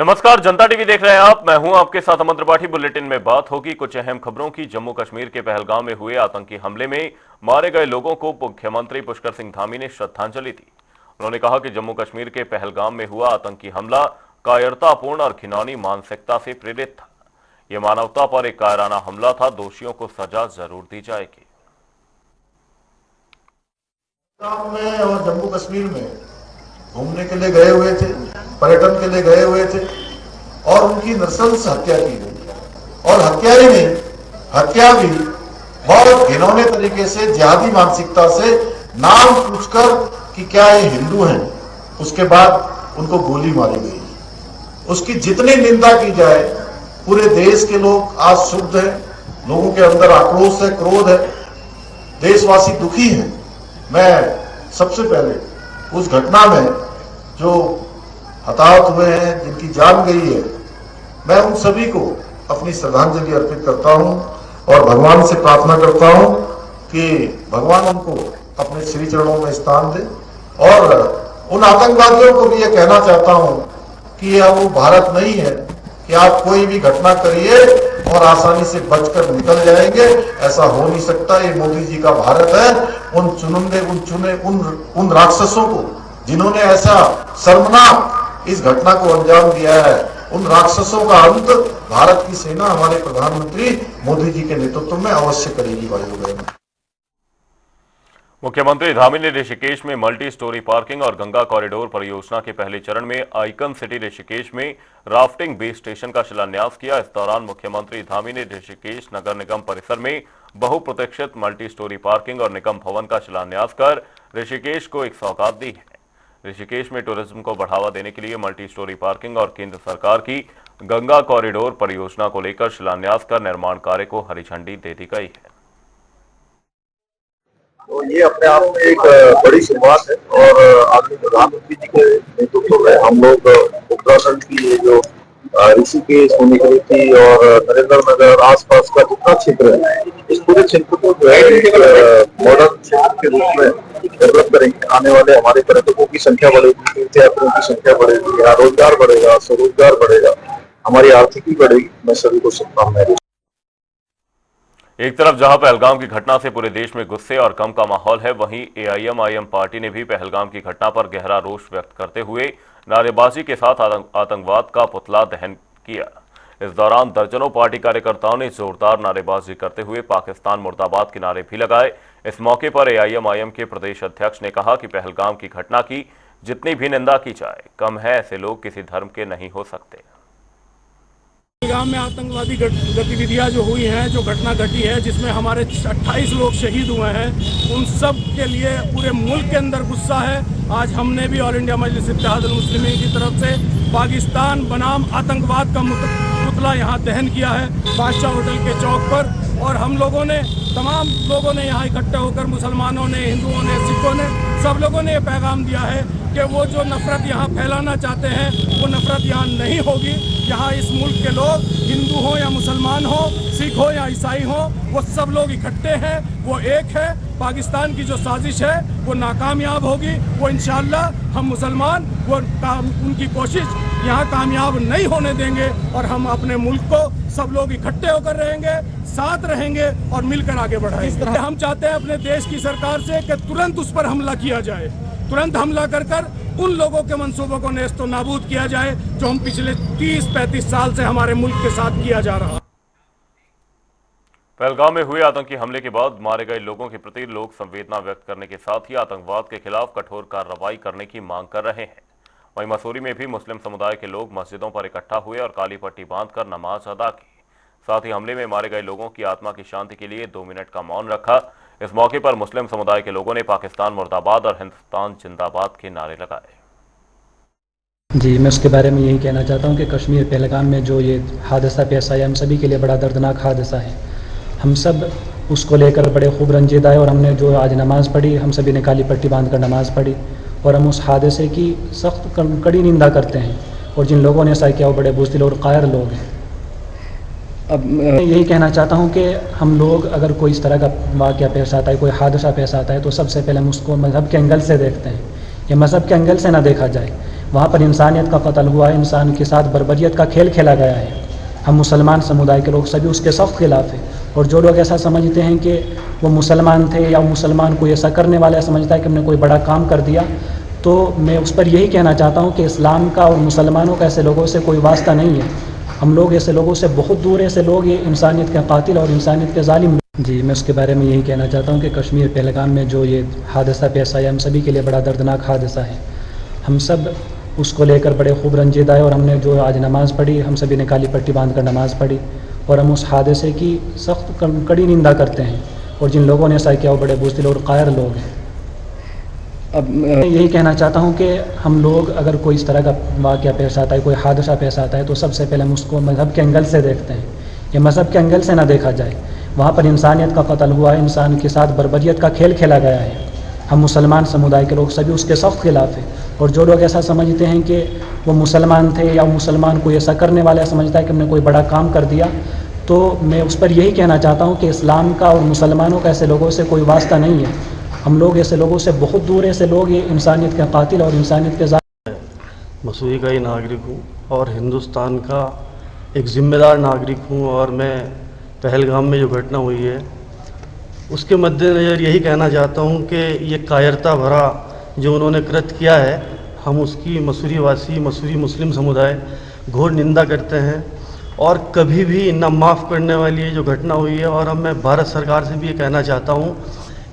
नमस्कार, जनता टीवी देख रहे हैं आप। मैं हूं आपके साथ अमन त्रिपाठी। बुलेटिन में बात होगी कुछ अहम खबरों की। जम्मू कश्मीर के पहलगाम में हुए आतंकी हमले में मारे गए लोगों को मुख्यमंत्री पुष्कर सिंह धामी ने श्रद्धांजलि दी। उन्होंने कहा कि जम्मू कश्मीर के पहलगाम में हुआ आतंकी हमला कायरतापूर्ण और घिनौनी मानसिकता से प्रेरित था। यह मानवता पर एक कायराना हमला था। दोषियों को सजा जरूर दी जाएगी। में और जम्मू कश्मीर में घूमने के लिए गए हुए थे, पर्यटन के लिए गए हुए थे और उनकी नृशंस हत्या की गई। और हत्या ही नहीं, हत्या भी बहुत घिनौने तरीके से, जिहादी मानसिकता से, नाम पूछकर कि क्या ये हिंदू हैं, उसके बाद उनको गोली मारी गई। उसकी जितनी निंदा की जाए, पूरे देश के लोग आज शुद्ध हैं, लोगों के अंदर आक्रोश है, क्रोध है, देशवासी दुखी हैं। मैं सबसे पहले उस घटना में जो हताहत हुए हैं, जिनकी जान गई है, मैं उन सभी को अपनी श्रद्धांजलि अर्पित करता हूं और भगवान से प्रार्थना करता हूं कि भगवान उनको अपने श्री चरणों में स्थान दे। और उन आतंकवादियों को भी ये कहना चाहता हूं कि यह वो भारत नहीं है कि आप कोई भी घटना करिए और आसानी से बचकर निकल जाएंगे। ऐसा हो नहीं सकता। ये मोदी जी का भारत है। उन राक्षसों को जिन्होंने ऐसा शर्मनाक इस घटना को अंजाम दिया है, उन राक्षसों का अंत भारत की सेना हमारे प्रधानमंत्री मोदी जी के नेतृत्व में अवश्य करेगी। भाइयों, मुख्यमंत्री धामी ने ऋषिकेश में मल्टी स्टोरी पार्किंग और गंगा कॉरिडोर परियोजना के पहले चरण में आइकन सिटी ऋषिकेश में राफ्टिंग बेस स्टेशन का शिलान्यास किया। इस दौरान मुख्यमंत्री धामी ने ऋषिकेश नगर निगम परिसर में बहुप्रतीक्षित मल्टी स्टोरी पार्किंग और निगम भवन का शिलान्यास कर ऋषिकेश को एक सौगात दी है। ऋषिकेश में टूरिज्म को बढ़ावा देने के लिए मल्टी स्टोरी पार्किंग और केंद्र सरकार की गंगा कॉरिडोर परियोजना को लेकर शिलान्यास कर निर्माण कार्य को हरी झंडी दे दी गई है। तो ये अपने आप में एक बड़ी शुरुआत है और आदरणीय प्रधानमंत्री जी के नेतृत्व में हम लोग उत्तराखंड की ये जो ऋषिकेश, सोनीपत और नरेंद्र नगर आसपास का जितना क्षेत्र है, इस पूरे क्षेत्र को जो है मॉडर्न क्षेत्र के रूप में डेवलप करेंगे। आने वाले हमारे पर्यटकों की संख्या बढ़ेगी, तीर्थयात्रियों की संख्या बढ़ेगी, यहाँ रोजगार बढ़ेगा, स्वरोजगार बढ़ेगा, हमारी आर्थिकी बढ़ेगी। मैं सभी को शुभकामनाएं। एक तरफ जहां पहलगाम की घटना से पूरे देश में गुस्से और गम का माहौल है, वहीं एआईएमआईएम पार्टी ने भी पहलगाम की घटना पर गहरा रोष व्यक्त करते हुए नारेबाजी के साथ आतंकवाद का पुतला दहन किया। इस दौरान दर्जनों पार्टी कार्यकर्ताओं ने जोरदार नारेबाजी करते हुए पाकिस्तान मुर्दाबाद के नारे भी लगाए। इस मौके पर एआईएमआईएम के प्रदेश अध्यक्ष ने कहा कि पहलगाम की घटना की जितनी भी निंदा की जाए कम है। ऐसे लोग किसी धर्म के नहीं हो सकते। पहलगाम में आतंकवादी गतिविधियां जो हुई हैं, जो घटना घटी है, जिसमें हमारे 28 लोग शहीद हुए हैं, उन सब के लिए पूरे मुल्क के अंदर गुस्सा है। आज हमने भी ऑल इंडिया मजलिस इत्तेहादुल मुस्लिमीन की तरफ से पाकिस्तान बनाम आतंकवाद का पुतला यहाँ दहन किया है बादशाह होटल के चौक पर। और हम लोगों ने, तमाम लोगों ने यहाँ इकट्ठे होकर, मुसलमानों ने, हिंदुओं ने, सिखों ने, सब लोगों ने ये पैगाम दिया है कि वो जो नफरत यहाँ फैलाना चाहते हैं वो नफरत यहाँ नहीं होगी। यहाँ इस मुल्क के लोग, हिंदू हो या मुसलमान हो, सिख हो या ईसाई हो, वो सब लोग इकट्ठे हैं, वो एक है। पाकिस्तान की जो साजिश है वो नाकामयाब होगी। वो इंशाअल्लाह हम मुसलमान वो उनकी कोशिश यहाँ कामयाब नहीं होने देंगे और हम अपने मुल्क को सब लोग इकट्ठे होकर रहेंगे, साथ रहेंगे और मिलकर आगे बढ़ाएंगे। हम चाहते हैं अपने देश की सरकार से कि तुरंत उस पर हमला किया जाए, तुरंत हमला कर उन लोगों के मंसूबों को नेस्तो नाबूद किया जाए जो हम पिछले 30-35 साल से हमारे मुल्क के साथ किया जा रहा है। पहलगाम में हुए आतंकी हमले के बाद मारे गए लोगों के प्रति लोग संवेदना व्यक्त करने के साथ ही आतंकवाद के खिलाफ कठोर कार्रवाई करने की मांग कर रहे हैं। वहीं मसूरी में भी मुस्लिम समुदाय के लोग मस्जिदों पर इकट्ठा हुए और काली पट्टी बांधकर नमाज अदा की। साथ ही हमले में मारे गए लोगों की आत्मा की शांति के लिए 2 मिनट का मौन रखा। इस मौके पर मुस्लिम समुदाय के लोगों ने पाकिस्तान मुर्दाबाद और हिंदुस्तान जिंदाबाद के नारे लगाए। जी, मैं उसके बारे में यही कहना चाहता हूँ कि कश्मीर पहलगाम में जो ये हादसा पेश आया, हम सभी के लिए बड़ा दर्दनाक हादसा है। हम सब उसको लेकर बड़े खूब रंजीदा है और हमने जो आज नमाज़ पढ़ी, हम सभी ने काली पट्टी बांध कर नमाज़ पढ़ी और हम उस हादसे की सख्त कड़ी निंदा करते हैं। और जिन लोगों ने ऐसा किया वो बड़े बुज़दिल और कायर लोग हैं। अब मैं यही कहना चाहता हूँ कि हम लोग अगर कोई इस तरह का वाक़या पेश आता है, कोई हादसा पेश आता है, तो सबसे पहले हम उसको मज़हब के एंगल से देखते हैं। ये मज़हब के एंगल से ना देखा जाए, वहाँ पर इंसानियत का कत्ल हुआ है, इंसान के साथ बर्बरियत का खेल खेला गया है। हम मुसलमान समुदाय के लोग सभी उसके सख्त खिलाफ हैं। और जो लोग ऐसा समझते हैं कि वो मुसलमान थे या मुसलमान को ऐसा करने वाला समझता है कि हमने कोई बड़ा काम कर दिया, तो मैं उस पर यही कहना चाहता हूँ कि इस्लाम का और मुसलमानों का ऐसे लोगों से कोई वास्ता नहीं है। हम लोग ऐसे लोगों से बहुत दूर, ऐसे लोग ये इंसानियत के कातिल और इंसानियत के जालिम। जी, मैं उसके बारे में यही कहना चाहता हूँ कि कश्मीर पहलगाम में जो ये हादसा पेश आया, हम सभी के लिए बड़ा दर्दनाक हादसा है। हम सब उसको लेकर बड़े खूब रंजीदा है और हमने जो आज नमाज़ पढ़ी, हम सभी ने काली पट्टी बांध कर नमाज़ पढ़ी और हम उस हादसे की सख्त कड़ी निंदा करते हैं। और जिन लोगों ने ऐसा किया वो बड़े बुज़दिल और कायर लोग हैं। अब मैं यही कहना चाहता हूँ कि हम लोग अगर कोई इस तरह का वाक़या पेश आता है, कोई हादसा पेश आता है, तो सबसे पहले हम उसको मज़हब के एंगल से देखते हैं। ये मज़हब के एंगल से ना देखा जाए। वहाँ पर इंसानियत का कत्ल हुआ है, इंसान के साथ बर्बरियत का खेल खेला गया है। हम मुसलमान समुदाय के लोग सभी उसके सख्त खिलाफ हैं। और जो लोग ऐसा समझते हैं कि वो मुसलमान थे या मुसलमान को ऐसा करने वाला समझता है कि हमने कोई बड़ा काम कर दिया, तो मैं उस पर यही कहना चाहता हूँ कि इस्लाम का और मुसलमानों का ऐसे लोगों से कोई वास्ता नहीं है। हम लोग ऐसे लोगों से बहुत दूर, ऐसे लोग ये इंसानियत के कातिल और इंसानियत के मसूरी का ही नागरिक हूँ और हिंदुस्तान का एक ज़िम्मेदार नागरिक हूँ। और मैं पहलगाम में जो घटना हुई है उसके मद्देनज़र यही कहना चाहता हूँ कि ये कायरता भरा जो उन्होंने कृत्य किया है, हम उसकी मसूरी वासी, मसूरी मुस्लिम समुदाय घोर निंदा करते हैं और कभी भी ना माफ़ करने वाली ये जो घटना हुई है। और अब मैं भारत सरकार से भी ये कहना चाहता हूँ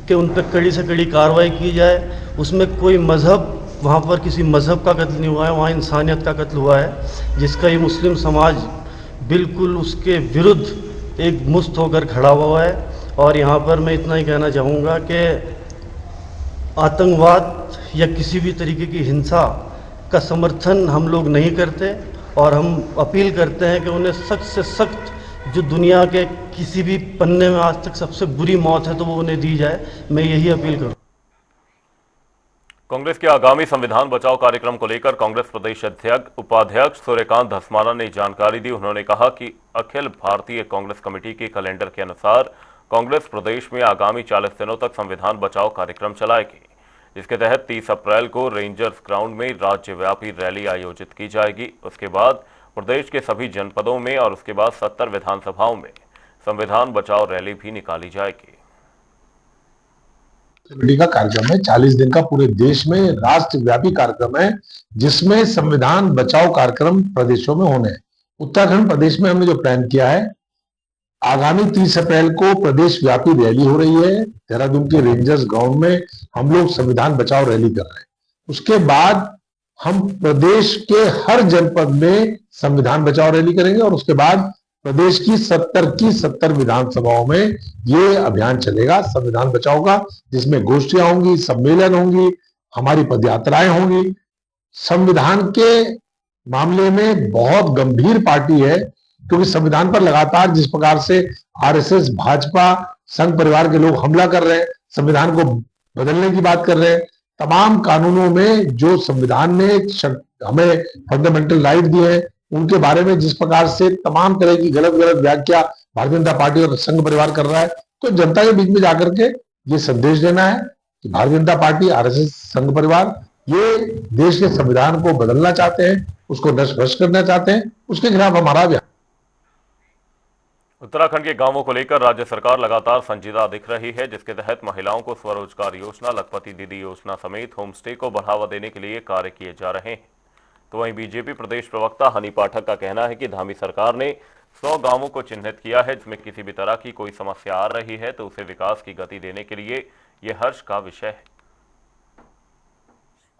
कि उन पर कड़ी से कड़ी कार्रवाई की जाए। उसमें कोई मज़हब, वहाँ पर किसी मज़हब का कत्ल नहीं हुआ है, वहाँ इंसानियत का कत्ल हुआ है, जिसका ये मुस्लिम समाज बिल्कुल उसके विरुद्ध एक मुस्त होकर खड़ा हुआ है। और यहाँ पर मैं इतना ही कहना चाहूँगा कि आतंकवाद या किसी भी तरीके की हिंसा का समर्थन हम लोग नहीं करते और हम अपील करते हैं कि उन्हें सख्त से सख्त, जो दुनिया के किसी भी पन्ने में आज तक सबसे बुरी मौत है, तो वो उन्हें दी जाए। मैं यही अपील करूँ। कांग्रेस के आगामी संविधान बचाओ कार्यक्रम को लेकर कांग्रेस प्रदेश अध्यक्ष उपाध्यक्ष सूर्यकांत धस्माना ने जानकारी दी। उन्होंने कहा कि अखिल भारतीय कांग्रेस कमेटी के कैलेंडर के अनुसार कांग्रेस प्रदेश में आगामी 40 दिनों तक संविधान बचाओ कार्यक्रम चलाएगी, जिसके तहत 30 अप्रैल को रेंजर्स ग्राउंड में राज्यव्यापी रैली आयोजित की जाएगी। उसके बाद प्रदेश के सभी जनपदों में और उसके बाद 70 विधानसभाओं में संविधान बचाओ रैली भी निकाली जाएगी। कमेटी का कार्यक्रम है, 40 दिन का पूरे देश में राष्ट्रव्यापी कार्यक्रम है, जिसमें संविधान बचाओ कार्यक्रम प्रदेशों में होने हैं। उत्तराखंड प्रदेश में हमने जो प्लान किया है, आगामी 30 अप्रैल को प्रदेश व्यापी रैली हो रही है। देहरादून के रेंजर्स ग्राउंड में हम लोग संविधान बचाओ रैली कर रहे हैं। उसके बाद हम प्रदेश के हर जनपद में संविधान बचाओ रैली करेंगे और उसके बाद प्रदेश की 70 विधानसभाओं में ये अभियान चलेगा संविधान बचाओ का, जिसमें गोष्ठियां होंगी, सम्मेलन होंगी, हमारी पदयात्राएं होंगी। संविधान के मामले में बहुत गंभीर पार्टी है, क्योंकि संविधान पर लगातार जिस प्रकार से आरएसएस, भाजपा, संघ परिवार के लोग हमला कर रहे हैं, संविधान को बदलने की बात कर रहे हैं। तमाम कानूनों में जो संविधान ने हमें फंडामेंटल राइट दिए हैं, उनके बारे में जिस प्रकार से तमाम तरह की गलत व्याख्या भारतीय जनता पार्टी और संघ परिवार कर रहा है, तो जनता के बीच में जाकर के ये संदेश देना है कि भारतीय जनता पार्टी, आरएसएस, संघ परिवार ये देश के संविधान को बदलना चाहते हैं, उसको नष्ट करना चाहते हैं, उसके खिलाफ हमारा अभियान। उत्तराखंड के गांवों को लेकर राज्य सरकार लगातार संजीदा दिख रही है, जिसके तहत महिलाओं को स्वरोजगार योजना, लखपति दीदी योजना समेत होम स्टे को बढ़ावा देने के लिए कार्य किए जा रहे हैं। तो वहीं बीजेपी प्रदेश प्रवक्ता हनी पाठक का कहना है कि धामी सरकार ने 100 गांवों को चिन्हित किया है, जिसमें किसी भी तरह की कोई समस्या आ रही है तो उसे विकास की गति देने के लिए यह हर्ष का विषय है।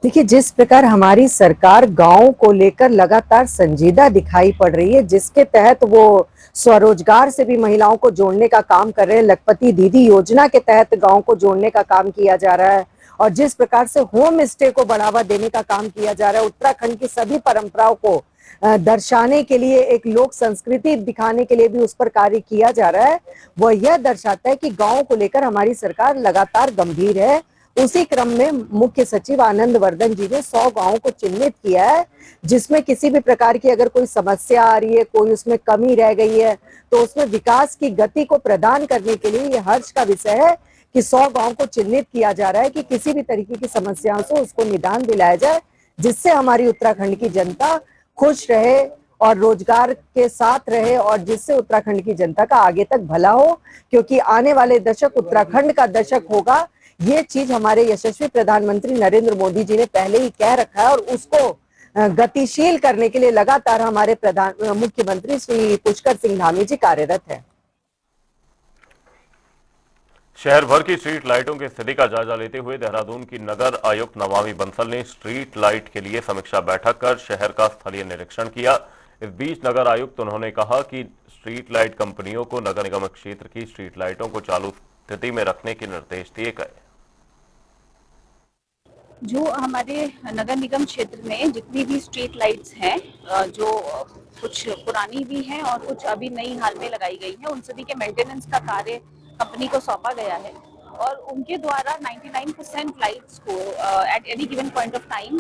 देखिए, जिस प्रकार हमारी सरकार गांवों को लेकर लगातार संजीदा दिखाई पड़ रही है, जिसके तहत वो स्वरोजगार से भी महिलाओं को जोड़ने का काम कर रहे हैं, लखपति दीदी योजना के तहत गांव को जोड़ने का काम किया जा रहा है, और जिस प्रकार से होम स्टे को बढ़ावा देने का काम किया जा रहा है, उत्तराखंड की सभी परंपराओं को दर्शाने के लिए, एक लोक संस्कृति दिखाने के लिए भी उस पर कार्य किया जा रहा है, वह यह दर्शाता है कि गाँव को लेकर हमारी सरकार लगातार गंभीर है। उसी क्रम में मुख्य सचिव आनंद वर्धन जी ने 100 गांवों को चिन्हित किया है, जिसमें किसी भी प्रकार की अगर कोई समस्या आ रही है, कोई उसमें कमी रह गई है, तो उसमें विकास की गति को प्रदान करने के लिए यह हर्ष का विषय है कि 100 गांवों को चिन्हित किया जा रहा है कि किसी भी तरीके की समस्याओं से उसको निदान दिलाया जाए, जिससे हमारी उत्तराखंड की जनता खुश रहे और रोजगार के साथ रहे और जिससे उत्तराखंड की जनता का आगे तक भला हो, क्योंकि आने वाले दशक उत्तराखंड का दशक होगा। ये चीज हमारे यशस्वी प्रधानमंत्री नरेंद्र मोदी जी ने पहले ही कह रखा है और उसको गतिशील करने के लिए लगातार हमारे मुख्यमंत्री श्री पुष्कर सिंह धामी जी कार्यरत है। शहर भर की स्ट्रीट लाइटों की स्थिति का जायजा लेते हुए देहरादून की नगर आयुक्त नमामि बंसल ने स्ट्रीट लाइट के लिए समीक्षा बैठक कर शहर का स्थलीय निरीक्षण किया। इस बीच नगर आयुक्त उन्होंने कहा कि स्ट्रीट लाइट कंपनियों को नगर निगम क्षेत्र की स्ट्रीट लाइटों को चालू स्थिति में रखने के निर्देश दिए गए। जो हमारे नगर निगम क्षेत्र में जितनी भी स्ट्रीट लाइट्स हैं, जो कुछ पुरानी भी हैं और कुछ अभी नई हाल में लगाई गई हैं, उन सभी के मेंटेनेंस का कार्य कंपनी को सौंपा गया है और उनके द्वारा 99% लाइट्स को at any given point of time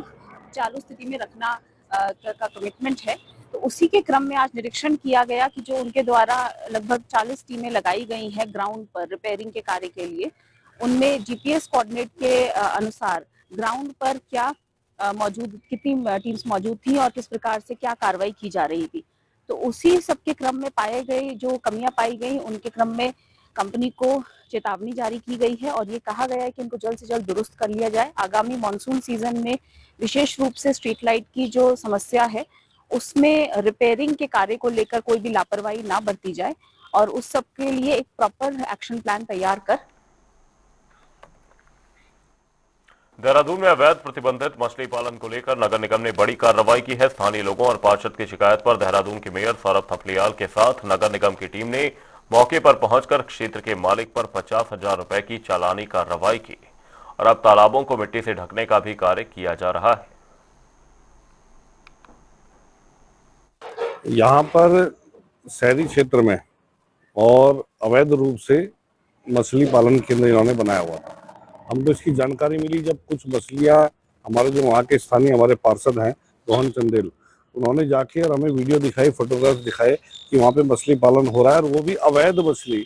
चालू स्थिति में रखना का कमिटमेंट है। तो उसी के क्रम में आज निरीक्षण किया गया कि जो उनके द्वारा लगभग 40 टीमें लगाई गई हैं ग्राउंड पर रिपेयरिंग के कार्य के लिए, उनमें जीपीएस कोऑर्डिनेट के अनुसार ग्राउंड पर क्या कितनी टीम्स मौजूद थी और किस प्रकार से क्या कार्रवाई की जा रही थी। तो उसी सब के क्रम में पाए गए जो कमियां पाई गई, उनके क्रम में कंपनी को चेतावनी जारी की गई है और ये कहा गया है कि इनको जल्द से जल्द दुरुस्त कर लिया जाए। आगामी मॉनसून सीजन में विशेष रूप से स्ट्रीट लाइट की जो समस्या है उसमें रिपेयरिंग के कार्य को लेकर कोई भी लापरवाही ना बरती जाए और उस सब के लिए एक प्रॉपर एक्शन प्लान तैयार कर। देहरादून में अवैध प्रतिबंधित मछली पालन को लेकर नगर निगम ने बड़ी कार्रवाई की है। स्थानीय लोगों और पार्षद की शिकायत पर देहरादून के मेयर सौरभ थपलियाल के साथ नगर निगम की टीम ने मौके पर पहुंचकर क्षेत्र के मालिक पर 50,000 रुपए की चालानी कार्रवाई की और अब तालाबों को मिट्टी से ढकने का भी कार्य किया जा रहा है। यहाँ पर शहरी क्षेत्र में और अवैध रूप से मछली पालन केंद्र इन्होंने बनाया हुआ था। हमको इसकी जानकारी मिली जब कुछ मछलियाँ हमारे जो वहाँ के स्थानीय हमारे पार्षद हैं रोहन चंदेल, उन्होंने जाके और हमें वीडियो दिखाई, फोटोग्राफ दिखाए कि वहाँ पे मछली पालन हो रहा है और वो भी अवैध मछली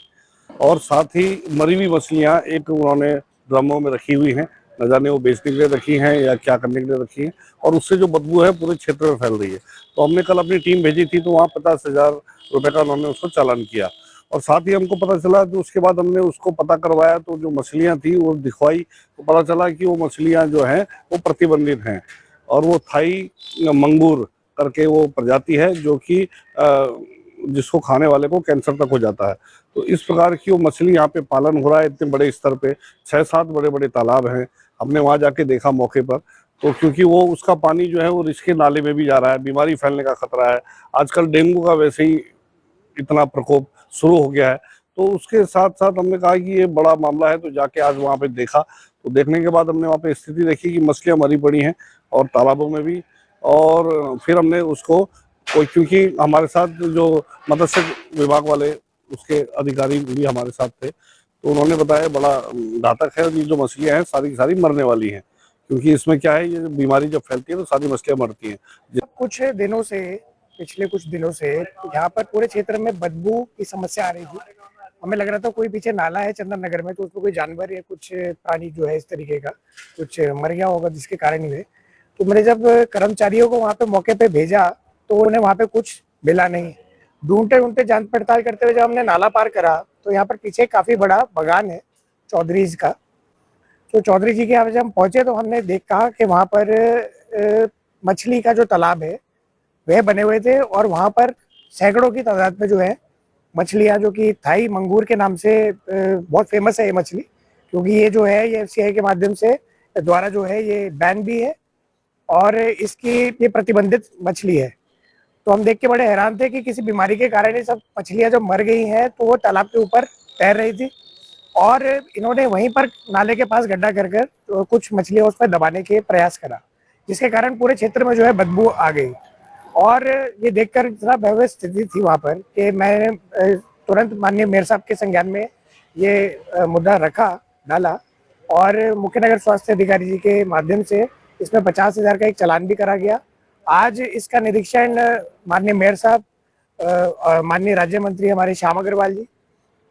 और साथ ही मरी हुई मछलियाँ एक उन्होंने ड्रमों में रखी हुई हैं, न जाने वो बेचने के लिए रखी हैं या क्या करने के लिए रखी हैं और उससे जो बदबू है पूरे क्षेत्र में फैल रही है। तो हमने कल अपनी टीम भेजी थी तो वहाँ 50,000 रुपये का उन्होंने उसको चालान किया और साथ ही हमको पता चला तो उसके बाद हमने उसको पता करवाया तो जो मछलियाँ थी वो दिखवाई तो पता चला कि वो मछलियाँ जो हैं वो प्रतिबंधित हैं और वो थाई मंगूर करके वो प्रजाति है जो कि जिसको खाने वाले को कैंसर तक हो जाता है। तो इस प्रकार की वो मछली यहाँ पे पालन हो रहा है इतने बड़े स्तर पे, 6-7 बड़े बड़े तालाब हैं। हमने वहाँ जाके देखा मौके पर तो क्योंकि वो उसका पानी जो है वो रिछ के नाले में भी जा रहा है, बीमारी फैलने का खतरा है। आजकल डेंगू का वैसे ही इतना प्रकोप शुरू हो गया है तो उसके साथ साथ हमने कहा कि ये बड़ा मामला है। तो जाके आज वहाँ पे देखा तो देखने के बाद हमने वहाँ पे स्थिति देखी कि मछलियाँ मरी पड़ी हैं और तालाबों में भी, और फिर हमने उसको क्योंकि हमारे साथ जो मत्स्य विभाग वाले उसके अधिकारी भी हमारे साथ थे तो उन्होंने बताया बड़ा घातक है, ये जो मछलियाँ हैं सारी की सारी मरने वाली हैं क्योंकि इसमें क्या है, ये बीमारी जब फैलती है तो सारी मछलियाँ मरती हैं। पिछले कुछ दिनों से यहाँ पर पूरे क्षेत्र में बदबू की समस्या आ रही थी। हमें लग रहा था कोई पीछे नाला है चंदन नगर में तो उसमें कोई जानवर या कुछ प्राणी जो है इस तरीके का कुछ मर गया होगा जिसके कारण ही। तो मैंने जब कर्मचारियों को वहाँ पे मौके पे भेजा तो उन्हें वहाँ पे कुछ मिला नहीं। ढूंढते जांच पड़ताल करते हुए जब हमने नाला पार करा तो यहाँ पर पीछे काफी बड़ा बगान है चौधरी जी का। तो चौधरी जी के यहाँ जब हम पहुंचे तो हमने देखा कि वहाँ पर मछली का जो तालाब है वह बने हुए थे और वहाँ पर सैकड़ों की तादाद में जो है मछलियाँ जो कि थाई मंगूर के नाम से बहुत फेमस है ये मछली, क्योंकि ये जो है ये FCI के माध्यम से द्वारा जो है ये बैन भी है और इसकी ये प्रतिबंधित मछली है। तो हम देख के बड़े हैरान थे कि किसी बीमारी के कारण ये सब मछलियाँ जब मर गई हैं तो वो तालाब के ऊपर तैर रही थी और इन्होंने वहीं पर नाले के पास गड्ढा कर तो कुछ मछलियाँ उस पर दबाने के प्रयास करा, जिसके कारण पूरे क्षेत्र में जो है बदबू आ गई। और ये देखकर इतना भयावह स्थिति थी वहाँ पर कि मैंने तुरंत माननीय मेयर साहब के संज्ञान में ये मुद्दा डाला और मुख्य नगर स्वास्थ्य अधिकारी जी के माध्यम से इसमें 50,000 का एक चालान भी करा गया। आज इसका निरीक्षण माननीय मेयर साहब, माननीय राज्य मंत्री हमारे श्याम अग्रवाल जी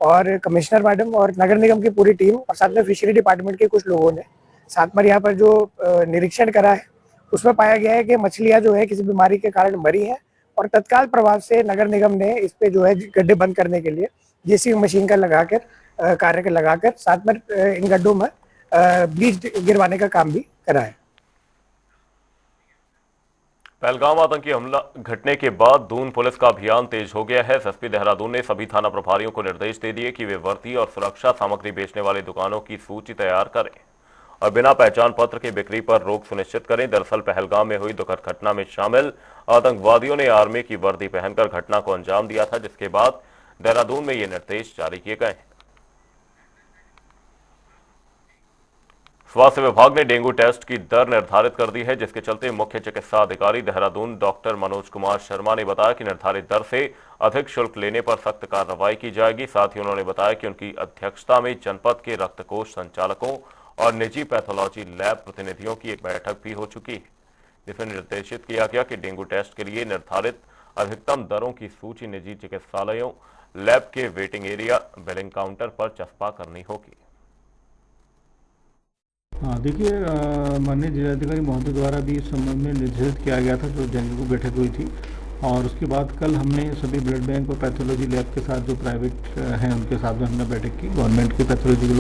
और कमिश्नर मैडम और नगर निगम की पूरी टीम और साथ में फिशरी डिपार्टमेंट के कुछ लोगों ने साथ में यहाँ पर जो निरीक्षण करा है उसमें पाया गया है कि मछलियां जो है किसी बीमारी के कारण मरी हैं और तत्काल प्रभाव से नगर निगम ने इस पे जो है गड्ढे बंद करने के लिए जेसीबी मशीन का लगाकर कार्य लगाकर साथ में इन गड्ढों में ब्लीच गिरवाने का काम भी करा है। पहलगाम आतंकी हमला घटने के बाद दून पुलिस का अभियान तेज हो गया है। एसएसपी देहरादून ने सभी थाना प्रभारियों को निर्देश दे दिए कि वे वर्दी और सुरक्षा सामग्री बेचने वाले दुकानों की सूची तैयार करें और बिना पहचान पत्र की बिक्री पर रोक सुनिश्चित करें। दरअसल पहलगाम में हुई दुखद घटना में शामिल आतंकवादियों ने आर्मी की वर्दी पहनकर घटना को अंजाम दिया था, जिसके बाद देहरादून में ये निर्देश जारी किए गए हैं। स्वास्थ्य विभाग ने डेंगू टेस्ट की दर निर्धारित कर दी है, जिसके चलते मुख्य चिकित्सा अधिकारी देहरादून डॉक्टर मनोज कुमार शर्मा ने बताया कि निर्धारित दर से अधिक शुल्क लेने पर सख्त कार्रवाई की जाएगी। साथ ही उन्होंने बताया कि उनकी अध्यक्षता में जनपद के रक्तकोष संचालकों और निजी पैथोलॉजी लैब प्रतिनिधियों की एक बैठक भी हो चुकी है, जिसमें निर्देशित किया गया कि डेंगू टेस्ट के लिए निर्धारित अधिकतम दरों की सूची निजी चिकित्सालयों, लैब के वेटिंग एरिया, बिलिंग काउंटर पर चस्पा करनी होगी। हाँ, देखिए माननीय जिलाधिकारी महोदय द्वारा भी इस संबंध में निर्देशित किया गया था, जो जनरल बैठक हुई थी, और उसके बाद कल हमने सभी ब्लड बैंक और पैथोलॉजी लैब के साथ जो प्राइवेट हैं उनके साथ में हमने बैठक की। गवर्नमेंट के पैथोलॉजी के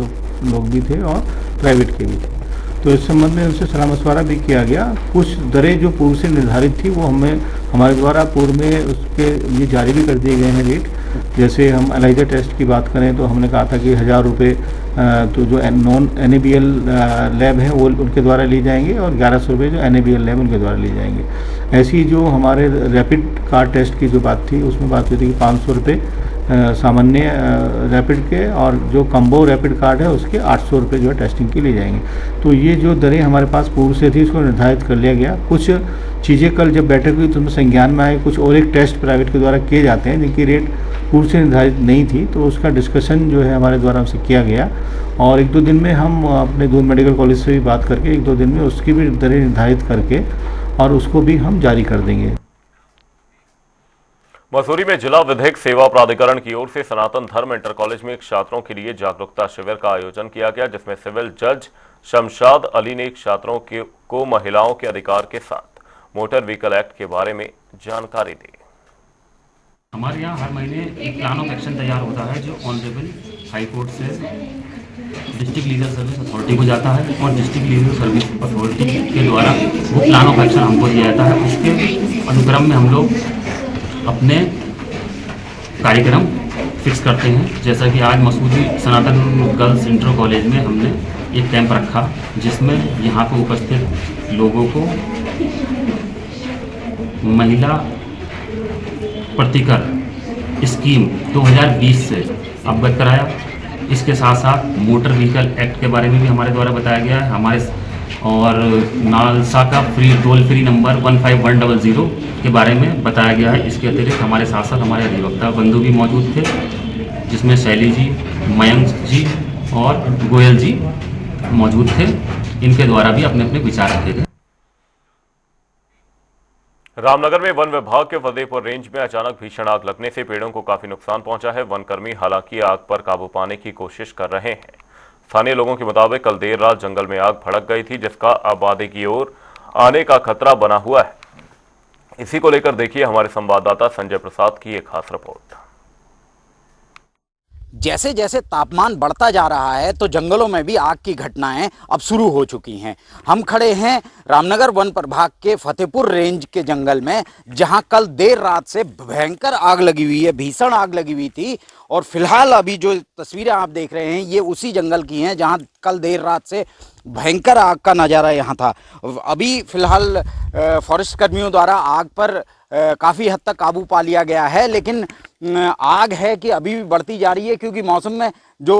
लोग भी थे और प्राइवेट के भी थे, तो इस संबंध में उनसे सलाह मशवरा भी किया गया। कुछ दरें जो पूर्व से निर्धारित थी वो हमारे द्वारा पूर्व में उसके लिए जारी भी कर दिए गए हैं रेट। जैसे हम एलाइजा टेस्ट की बात करें तो हमने कहा था कि 1000 रुपये तो जो नॉन NABL लैब है वो उनके द्वारा ली जाएंगे और 1100 रुपये जो NABL लैब उनके द्वारा ली जाएंगे। ऐसी जो हमारे रैपिड कार टेस्ट की जो बात थी उसमें बात हुई थी कि 500 रुपये सामान्य रैपिड के, और जो कम्बो रैपिड कार्ड है उसके 800 रुपये जो है टेस्टिंग के लिए जाएंगे। तो ये जो दरें हमारे पास पूर्व से थी इसको निर्धारित कर लिया गया। कुछ चीज़ें कल जब बैठक हुई तो उनमें संज्ञान में आए, कुछ और एक टेस्ट प्राइवेट के द्वारा किए जाते हैं जिनकी रेट पूर्व से निर्धारित नहीं थी, तो उसका डिस्कशन जो है हमारे द्वारा उनसे किया गया और 1-2 दिन में हम अपने दून मेडिकल कॉलेज से भी बात करके 1-2 दिन में उसकी भी दरें निर्धारित करके और उसको भी हम जारी कर देंगे। मसूरी में जिला विधिक सेवा प्राधिकरण की ओर से सनातन धर्म इंटर कॉलेज में छात्रों के लिए जागरूकता शिविर का आयोजन किया गया, जिसमें सिविल जज शमशाद अली ने छात्रों को महिलाओं के अधिकार के साथ मोटर व्हीकल एक्ट के बारे में जानकारी दी। हमारे यहाँ हर महीने एक प्लान ऑफ एक्शन तैयार होता है जो ऑनरेबल हाई कोर्ट से डिस्ट्रिक्ट लीगल सर्विस अथॉरिटी को जाता है और डिस्ट्रिक्ट लीगल सर्विस अथॉरिटी के द्वारा वो प्लान ऑफ एक्शन हमको दिया जाता है। उसके अनुक्रम में हम लोग अपने कार्यक्रम फिक्स करते हैं। जैसा कि आज मसूरी सनातन गर्ल्स इंटर कॉलेज में हमने एक कैंप रखा, जिसमें यहाँ पर उपस्थित लोगों को महिला प्रतिकर स्कीम 2020 से अवगत कराया। इसके साथ साथ मोटर व्हीकल एक्ट के बारे में भी हमारे द्वारा बताया गया है। हमारे और नालसा का टोल फ्री नंबर 15100 के बारे में बताया गया है। इसके अतिरिक्त हमारे साथ साथ हमारे अधिवक्ता बंधु भी मौजूद थे, जिसमें शैली जी, मयंक जी और गोयल जी मौजूद थे। इनके द्वारा भी अपने अपने विचार रखे गए। रामनगर में वन विभाग के फतेहपुर रेंज में अचानक भीषण आग लगने से पेड़ों को काफी नुकसान पहुंचा है। वनकर्मी हालांकि आग पर काबू पाने की कोशिश कर रहे हैं। स्थानीय लोगों के मुताबिक कल देर रात जंगल में आग भड़क गई थी, जिसका आबादी की ओर आने का खतरा बना हुआ है। इसी को लेकर देखिए हमारे संवाददाता संजय प्रसाद की एक खास रिपोर्ट। जैसे जैसे तापमान बढ़ता जा रहा है तो जंगलों में भी आग की घटनाएं अब शुरू हो चुकी हैं। हम खड़े हैं रामनगर वन प्रभाग के फतेहपुर रेंज के जंगल में, जहां कल देर रात से भयंकर आग लगी हुई है, भीषण आग लगी हुई थी। और फिलहाल अभी जो तस्वीरें आप देख रहे हैं ये उसी जंगल की हैं जहां कल देर रात से भयंकर आग का नज़ारा यहाँ था। अभी फिलहाल फॉरेस्ट कर्मियों द्वारा आग पर काफ़ी हद तक काबू पा लिया गया है, लेकिन आग है कि अभी भी बढ़ती जा रही है, क्योंकि मौसम में जो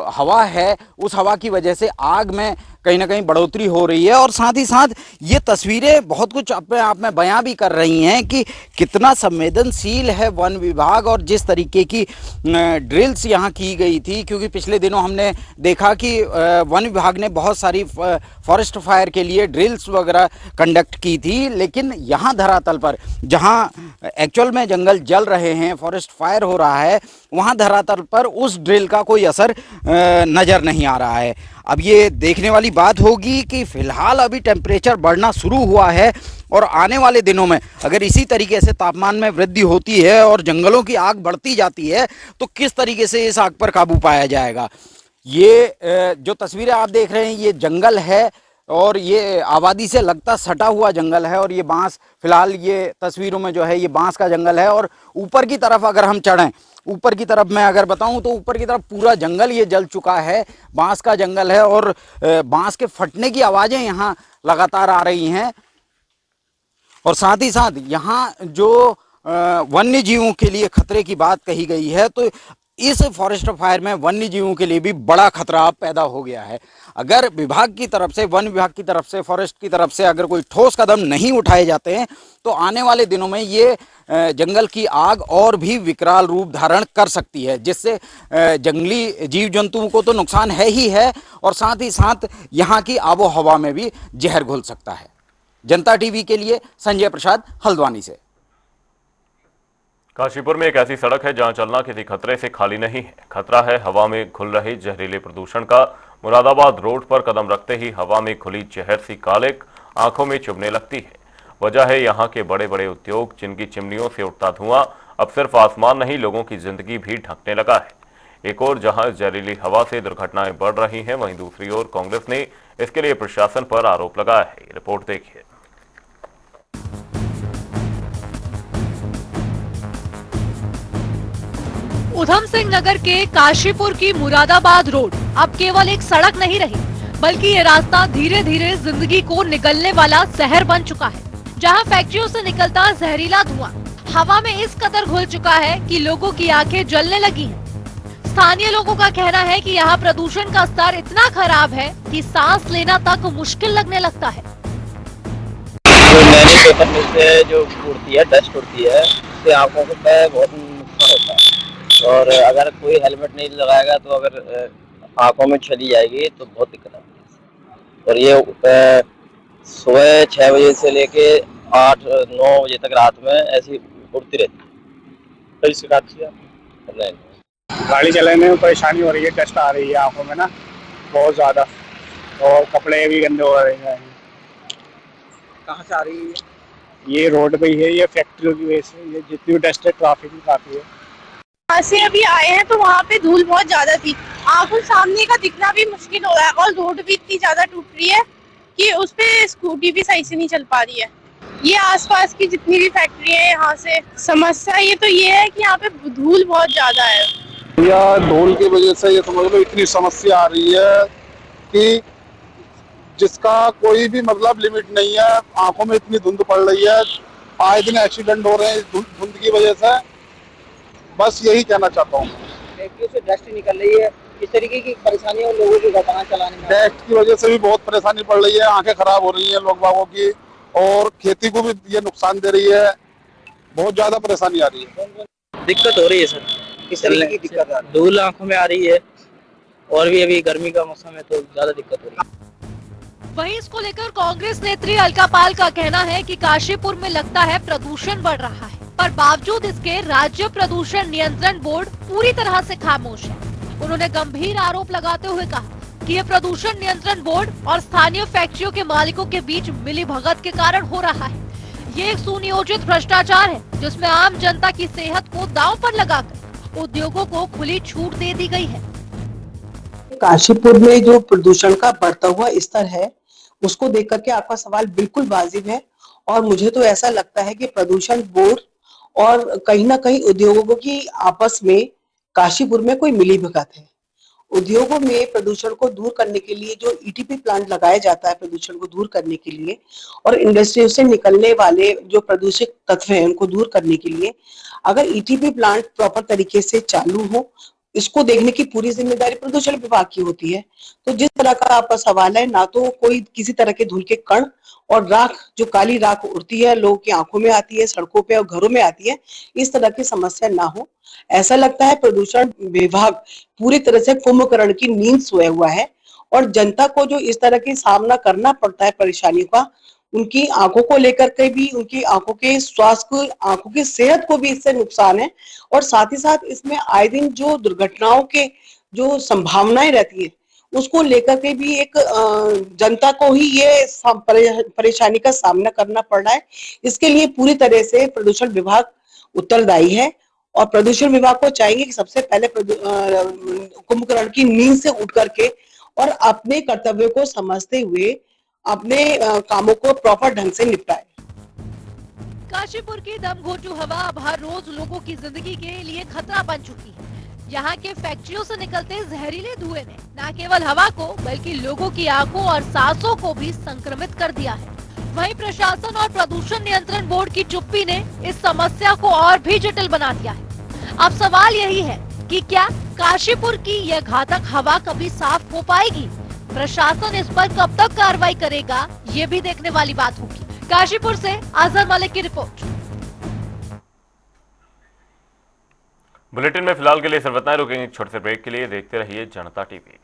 हवा है उस हवा की वजह से आग में कहीं ना कहीं बढ़ोतरी हो रही है। और साथ ही साथ ये तस्वीरें बहुत कुछ अपने आप में बयां भी कर रही हैं कि कितना संवेदनशील है वन विभाग और जिस तरीके की ड्रिल्स यहाँ की गई थी। क्योंकि पिछले दिनों हमने देखा कि वन विभाग ने बहुत सारी फॉरेस्ट फायर के लिए ड्रिल्स वगैरह कंडक्ट की थी, लेकिन यहाँ धरातल पर जहाँ एक्चुअल में जंगल जल रहे हैं, फॉरेस्ट फायर हो रहा है, वहाँ धरातल पर उस ड्रिल का कोई असर नज़र नहीं आ रहा है। अब ये देखने वाली बात होगी कि फिलहाल अभी टेम्परेचर बढ़ना शुरू हुआ है और आने वाले दिनों में अगर इसी तरीके से तापमान में वृद्धि होती है और जंगलों की आग बढ़ती जाती है तो किस तरीके से इस आग पर काबू पाया जाएगा। ये जो तस्वीरें आप देख रहे हैं ये जंगल है और ये आबादी से लगता सटा हुआ जंगल है और ये बांस, फिलहाल ये तस्वीरों में जो है ये बांस का जंगल है। और ऊपर की तरफ अगर हम चढ़ें, ऊपर की तरफ मैं अगर बताऊं तो ऊपर की तरफ पूरा जंगल ये जल चुका है, बांस का जंगल है और बांस के फटने की आवाज़ें यहाँ लगातार आ रही हैं। और साथ ही साथ यहाँ जो वन्य जीवों के लिए खतरे की बात कही गई है तो इस फॉरेस्ट फायर में वन्य जीवों के लिए भी बड़ा खतरा पैदा हो गया है। अगर विभाग की तरफ से, वन विभाग की तरफ से, फॉरेस्ट की तरफ से अगर कोई ठोस कदम नहीं उठाए जाते हैं तो आने वाले दिनों में ये जंगल की आग और भी विकराल रूप धारण कर सकती है, जिससे जंगली जीव जंतुओं को तो नुकसान है ही है और साथ ही साथ यहाँ की आबो हवा में भी जहर घुल सकता है। जनता टीवी के लिए संजय प्रसाद, हल्द्वानी से। काशीपुर में एक ऐसी सड़क है जहां चलना किसी खतरे से खाली नहीं है। खतरा है हवा में घुल रहे जहरीले प्रदूषण का। मुरादाबाद रोड पर कदम रखते ही हवा में खुली जहर सी कालिक आंखों में चुभने लगती है। वजह है यहाँ के बड़े बड़े उद्योग, जिनकी चिमनियों से उठता धुआं अब सिर्फ आसमान नहीं, लोगों की जिंदगी भी ढकने लगा है। एक और जहां जहरीली हवा से दुर्घटनाएं बढ़ रही हैं, वहीं दूसरी ओर कांग्रेस ने इसके लिए प्रशासन पर आरोप लगाया है। रिपोर्ट देखिए। उधम सिंह नगर के काशीपुर की मुरादाबाद रोड अब केवल एक सड़क नहीं रही, बल्कि ये रास्ता धीरे धीरे जिंदगी को निगलने वाला शहर बन चुका है, जहां फैक्ट्रियों से निकलता जहरीला धुआं हवा में इस कदर घुल चुका है कि लोगों की आंखें जलने लगी हैं। स्थानीय लोगों का कहना है कि यहाँ प्रदूषण का स्तर इतना खराब है कि सांस लेना तक मुश्किल लगने लगता है। जो पेपर मिलते हैं, जो उड़ती है, डस्ट उड़ती है, उससे आंखों को बहुत नुकसान होता है और अगर कोई हेलमेट नहीं लगाएगा तो अगर आंखों में चली जाएगी तो बहुत दिक्कत आती है। और ये सुबह 6 बजे से लेके 8-9 बजे तक रात में ऐसी उड़ती रहती है। कई शिकायत नहीं, गाड़ी चलाने में परेशानी हो रही है, डस्ट आ रही है आंखों में ना बहुत ज्यादा, और कपड़े भी गंदे हो रहे हैं। कहाँ से आ रही है? ये रोड पे ही है, ये फैक्ट्रियों की वजह से ये जितनी भी डस्ट है, ट्रैफिक भी काफी है। वहाँ से अभी आए हैं तो वहाँ पे धूल बहुत ज्यादा थी, आंखों सामने का दिखना भी मुश्किल हो रहा है और रोड भी इतनी ज्यादा टूट रही है कि उस पे स्कूटी भी सही से नहीं चल पा रही है। ये आसपास की जितनी भी फैक्ट्री है, यहाँ से समस्या ये तो ये है कि यहाँ पे धूल बहुत ज्यादा है। या धूल की वजह से ये समझ लो इतनी समस्या आ रही है कि जिसका कोई भी मतलब लिमिट नहीं है। आंखों में इतनी धुंध पड़ रही है, आए दिन एक्सीडेंट हो रहे हैं धुंध की वजह से। बस यही कहना चाहता हूँ। फैक्ट्रियों से डस्ट निकल रही है, इस तरीके की परेशानियां लोगों को वाहन चलाने में। डस्ट की वजह से भी बहुत परेशानी पड़ रही है, आंखें खराब हो रही है लोग बागों की और खेती को भी ये नुकसान दे रही है। बहुत ज्यादा परेशानी आ रही है। दिक्कत हो रही है सर। किस तरीके की दिक्कत आ रही है? धूल आंखों में आ रही है और भी अभी गर्मी का मौसम है तो ज्यादा दिक्कत हो रही है। वहीं इसको लेकर कांग्रेस नेत्री अलका पाल का कहना है कि काशीपुर में लगता है प्रदूषण बढ़ रहा है, पर बावजूद इसके राज्य प्रदूषण नियंत्रण बोर्ड पूरी तरह से खामोश है। उन्होंने गंभीर आरोप लगाते हुए कहा कि ये प्रदूषण नियंत्रण बोर्ड और स्थानीय फैक्ट्रियों के मालिकों के बीच मिलीभगत के कारण हो रहा है। ये एक सुनियोजित भ्रष्टाचार है जिसमें आम जनता की सेहत को दांव पर लगाकर उद्योगों को खुली छूट दे दी गई है। काशीपुर में जो प्रदूषण का बढ़ता हुआ स्तर है उसको देख करके आपका सवाल बिल्कुल वाजिब है और मुझे तो ऐसा लगता है कि प्रदूषण बोर्ड और कहीं ना कहीं उद्योगों की आपस में काशीपुर में कोई मिलीभगत है। उद्योगों में प्रदूषण को दूर करने के लिए जो ईटीपी प्लांट लगाया जाता है प्रदूषण को दूर करने के लिए और इंडस्ट्री से निकलने वाले जो प्रदूषक तत्व हैं उनको दूर करने के लिए, अगर ईटीपी प्लांट प्रॉपर तरीके से चालू हो, इसको देखने की पूरी जिम्मेदारी प्रदूषण विभाग की होती है। तो जिस तरह का आपका सवाल है, ना तो कोई किसी तरह के धूल के कण और राख, जो काली राख उड़ती है, लोगों की आंखों में आती है, सड़कों पे और घरों में आती है, इस तरह की समस्या ना हो। ऐसा लगता है प्रदूषण विभाग पूरी तरह से कुंभकर्ण की नींद सोया हुआ है और जनता को जो इस तरह की सामना करना पड़ता है परेशानियों का, उनकी आंखों को लेकर के भी, उनकी आंखों के स्वास्थ्य को, आंखों की सेहत को भी इससे नुकसान है और साथ ही साथ इसमें आए दिन जो दुर्घटनाओं के जो संभावनाएं रहती है उसको लेकर के भी एक जनता को ही ये परेशानी का सामना करना पड़ रहा है। इसके लिए पूरी तरह से प्रदूषण विभाग उत्तरदायी है और प्रदूषण विभाग को चाहिए कि सबसे पहले कुंभकर्ण की नींद से उठ करके और अपने कर्तव्यों को समझते हुए अपने कामों को प्रॉपर ढंग से निपटाए। काशीपुर की दमघोटू हवा अब हर रोज लोगों की जिंदगी के लिए खतरा बन चुकी है। यहाँ के फैक्ट्रियों से निकलते जहरीले धुएं ने न केवल हवा को बल्कि लोगों की आंखों और सांसों को भी संक्रमित कर दिया है। वहीं प्रशासन और प्रदूषण नियंत्रण बोर्ड की चुप्पी ने इस समस्या को और भी जटिल बना दिया है। अब सवाल यही है कि क्या काशीपुर की यह घातक हवा कभी साफ हो पाएगी? प्रशासन इस पर कब तक कार्रवाई करेगा, ये भी देखने वाली बात होगी। काशीपुर से अजहर मलिक की रिपोर्ट। बुलेटिन में फिलहाल के लिए सिर्फ इतना ही। रुकेंगे एक छोटे से ब्रेक के लिए। देखते रहिए जनता टीवी।